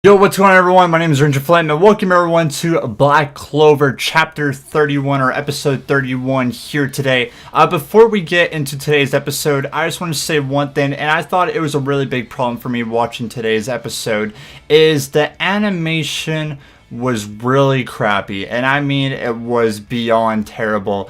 Yo, what's going on, everyone? My name is Ranger Flame, and welcome everyone to Black Clover Chapter 31 or Episode 31 here today. Before we get into today's episode, I just want to say one thing, and I thought it was a really big problem for me watching today's episode, is the animation was really crappy, and I mean it was beyond terrible.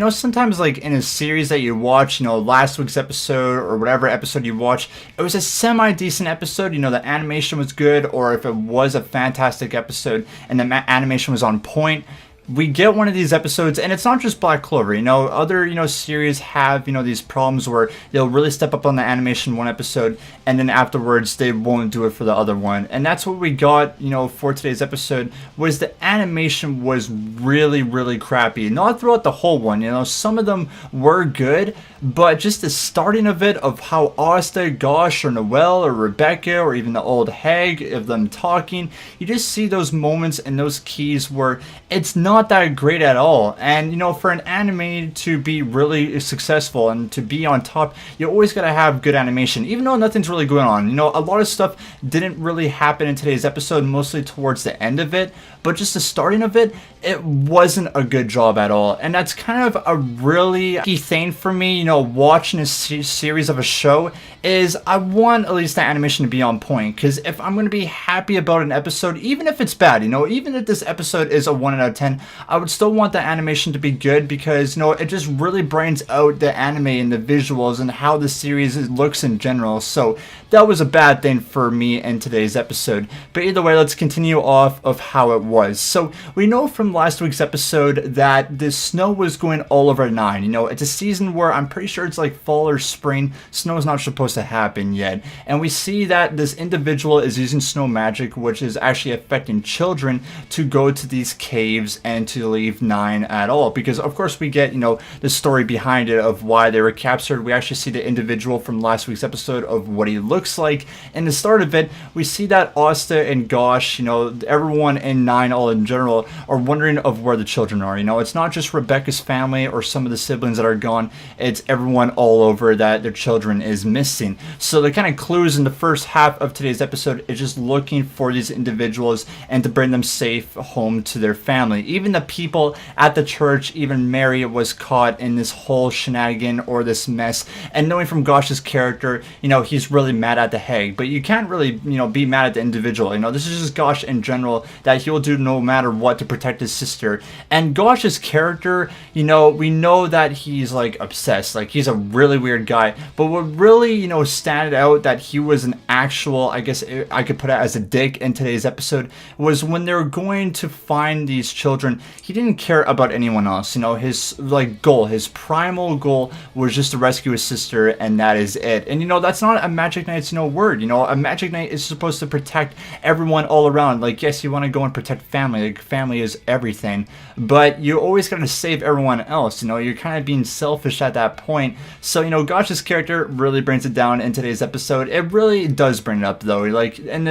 Sometimes like in a series that you watch, last week's episode or whatever episode you watch, it was a semi-decent episode, the animation was good, or if it was a fantastic episode and the animation was on point, we get one of these episodes, and it's not just Black Clover. Other series have these problems where they'll really step up on the animation one episode, and then afterwards they won't do it for the other one. And that's what we got, for today's episode. Was the animation was really, really crappy. Not throughout the whole one. Some of them were good, but just the starting of it, of how Asta, Gosh, or Noelle, or Rebecca, or even the old hag, of them talking, you just see those moments and those keys where it's not that great at all. And for an anime to be really successful and to be on top, you always gotta have good animation, even though nothing's really going on. A lot of stuff didn't really happen in today's episode, mostly towards the end of it, but just the starting of it, it wasn't a good job at all. And that's kind of a really key thing for me, watching a series of a show, is I want at least the animation to be on point. Because if I'm going to be happy about an episode, even if it's bad, even if this episode is a 1 out of 10, I would still want the animation to be good, because it just really brings out the anime and the visuals and how the series looks in general. So that was a bad thing for me in today's episode. But either way, let's continue off of how it was. So we know from last week's episode that the snow was going all over 9. It's a season where I'm pretty sure it's like fall or spring. Snow is not supposed to happen yet. And we see that this individual is using snow magic, which is actually affecting children to go to these caves and to leave 9 at all. Because of course we get, the story behind it of why they were captured. We actually see the individual from last week's episode of what he looks like. In the start of it, we see that Asta and Gosh, everyone in 9 all in general are wondering of where the children are. It's not just Rebecca's family or some of the siblings that are gone. It's everyone all over that their children is missing. So the kind of clues in the first half of today's episode is just looking for these individuals and to bring them safe home to their family. Even the people at the church, even Mary, was caught in this whole shenanigan or this mess. And knowing from Gosh's character, he's really mad at the hag, but you can't really, be mad at the individual. This is just Gosh in general, that he will do no matter what to protect his sister. And Gosh's character, we know that he's like obsessed, like he's a really weird guy, but what really, stand out that he was an actual, I guess I could put it as a dick in today's episode, was when they were going to find these children, he didn't care about anyone else. His goal, his primal goal was just to rescue his sister, and that is it. And that's not a Magic Knight's word. A Magic Knight is supposed to protect everyone all around. Like, yes, you want to go and protect family, like family is everything, but you always got to save everyone else. You're kind of being selfish at that point. So Gosh's character really brings it down in today's episode. It really does bring it up though.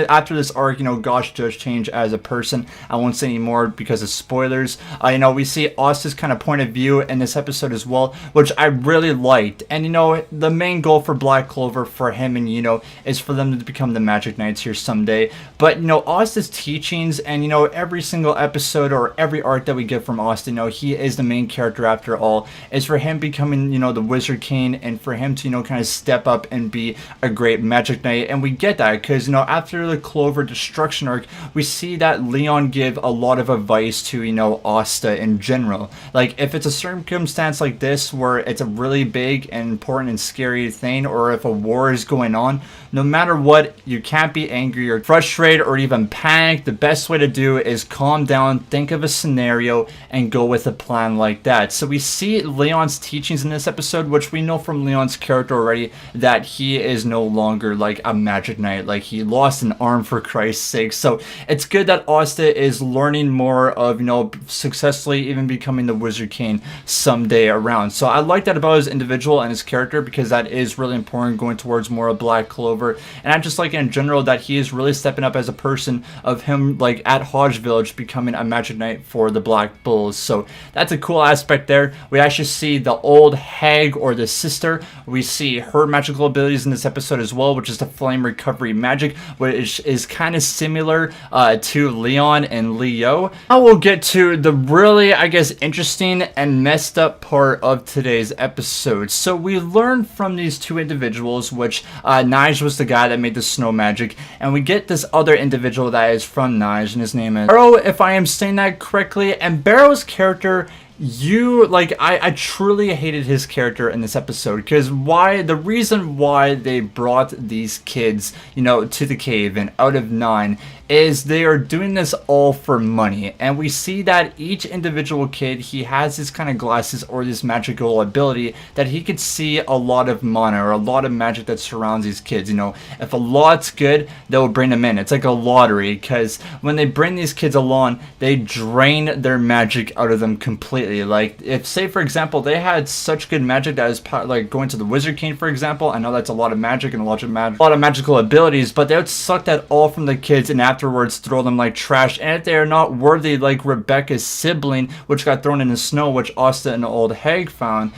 After this arc, Gosh does change as a person. I won't say any more because of spoilers. We see Asta's kind of point of view in this episode as well, which I really liked. And the main goal for Black Clover, for him and is for them to become the Magic Knights here someday. But Asta's teachings, and every single episode or every arc that we get from Asta, he is the main character after all, is for him becoming the Wizard King, and for him to kind of step up and be a great Magic Knight. And we get that because after the Clover destruction arc, we see that Leon give a lot of advice to Asta in general. Like, if it's a circumstance like this where it's a really big and important and scary thing, or if a war is going on, no matter what, you can't be angry or frustrated or even panic. The best way to do is calm down, think of a scenario, and go with a plan like that. So we see Leon's teachings in this episode, which we know from Leon's character already that he is no longer like a Magic Knight. Like, he lost an arm, for Christ's sake. So it's good that Asta is learning more of successfully even becoming the Wizard King someday around. So I like that about his individual and his character, because that is really important going towards more of Black Clover. And I just like in general that he is really stepping up as a person, of him like at Hodge Village becoming a Magic Knight for the Black Bulls. So that's a cool aspect there. We actually see the old hag, or the sister. We see her magical abilities in this episode as well, which is the Flame Recovery Magic, which is kind of similar to Leon and Leo. Now we'll get to the really, I guess, interesting and messed up part of today's episode. So we learned from these two individuals, which Nige was the guy that made the snow magic, and we get this other individual that is from Nige, and his name is Barrow, if I am saying that correctly. And Barrow's character, I truly hated his character in this episode, because the reason why they brought these kids, to the cave and out of 9 is they are doing this all for money. And we see that each individual kid, he has this kind of glasses or this magical ability that he could see a lot of mana or a lot of magic that surrounds these kids. If a lot's good, they'll bring them in. It's like a lottery, because when they bring these kids along, they drain their magic out of them completely. Like, if, say for example, they had such good magic that is like going to the Wizard King, for example. I know that's a lot of magic and a lot of magical abilities, but they would suck that all from the kids and afterwards throw them like trash. And if they are not worthy, like Rebecca's sibling, which got thrown in the snow, which Asta and the old hag found,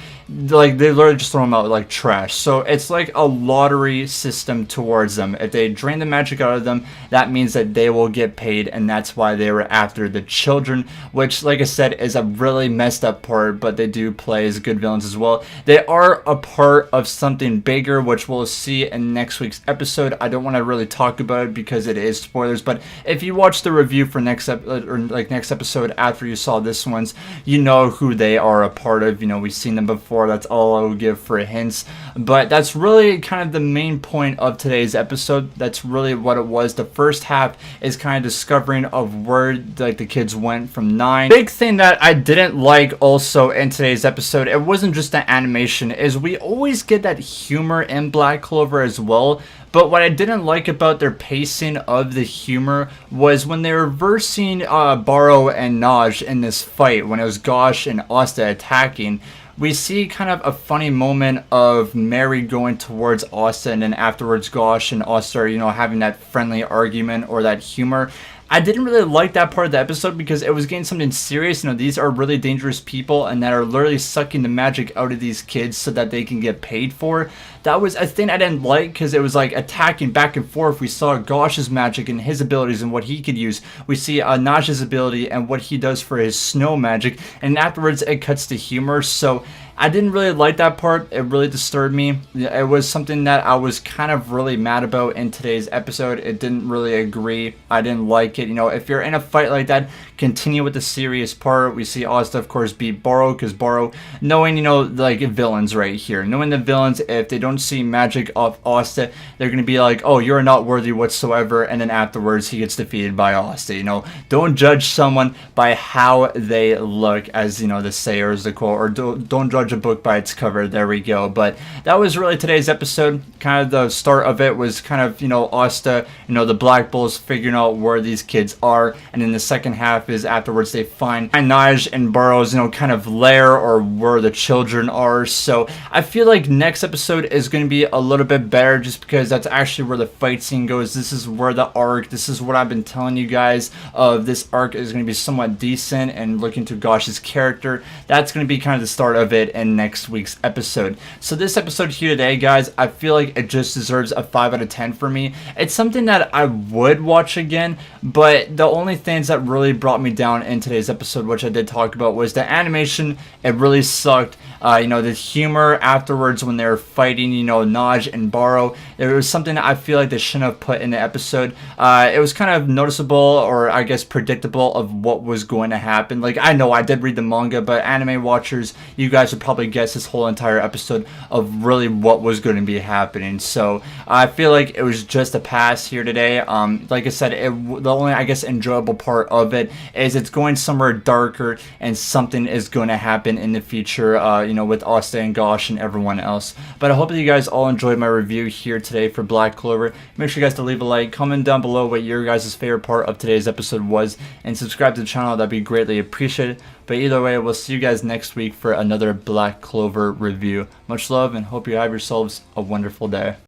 like they literally just throw them out like trash. So it's like a lottery system towards them. If they drain the magic out of them, that means that they will get paid, and that's why they were after the children, which, like I said, is a really messed up part, but they do play as good villains as well. They are a part of something bigger, which we'll see in next week's episode. I don't want to really talk about it because it is spoilers, but if you watch the review for next episode after you saw this one's, you know who they are a part of. We've seen them before. That's all I will give for hints, but that's really kind of the main point of today's episode. That's really what it was. The first half is kind of discovering of where the kids went from 9. Big thing that I didn't like also in today's episode, it wasn't just the animation, is we always get that humor in Black Clover as well. But what I didn't like about their pacing of the humor was when they were versing Barrow and Naj in this fight, when it was Gosh and Asta attacking. We see kind of a funny moment of Mary going towards Asta, and then afterwards Gosh and Asta are, having that friendly argument or that humor. I didn't really like that part of the episode because it was getting something serious. These are really dangerous people and that are literally sucking the magic out of these kids so that they can get paid for. That was a thing I didn't like, because it was like attacking back and forth. We saw Gosh's magic and his abilities and what he could use. We see Naj's ability and what he does for his snow magic. And afterwards it cuts to humor. So I didn't really like that part. It really disturbed me. It was something that I was kind of really mad about in today's episode. It didn't really agree. I didn't like it. If you're in a fight like that, continue with the serious part. We see Asta, of course, beat Barrow, because Barrow, knowing, like villains right here. Knowing the villains, if they don't see magic off Asta, they're going to be like, oh, you're not worthy whatsoever. And then afterwards, he gets defeated by Asta. Don't judge someone by how they look, as, the sayers, the quote, or don't judge a book by its cover. There we go. But that was really today's episode. Kind of the start of it was kind of, Asta, the Black Bulls figuring out where these kids are. And then the second half is afterwards they find Nige and Barrow's, kind of lair, or where the children are. So I feel like next episode is going to be a little bit better, just because that's actually where the fight scene goes. This is where the arc, this is what I've been telling you guys of this arc is going to be somewhat decent, and looking to Gosh's character, that's going to be kind of the start of it in next week's episode. So this episode here today, guys, I feel like it just deserves a 5 out of 10 for me. It's something that I would watch again, but the only things that really brought me down in today's episode, which I did talk about, was the animation. It really sucked. The humor afterwards when they were fighting, Naj and Barrow, there was something that I feel like they shouldn't have put in the episode. It was kind of noticeable, or I guess predictable, of what was going to happen. Like, I know I did read the manga, but anime watchers, you guys would probably guess this whole entire episode of really what was going to be happening. So I feel like it was just a pass here today. Like I said, the only, I guess, enjoyable part of it is it's going somewhere darker, and something is going to happen in the future. with Austin, Gosh, and everyone else. But I hope that you guys all enjoyed my review here today for Black Clover. Make sure you guys to leave a like, comment down below what your guys' favorite part of today's episode was, and subscribe to the channel. That'd be greatly appreciated. But either way, we'll see you guys next week for another Black Clover review. Much love, and hope you have yourselves a wonderful day.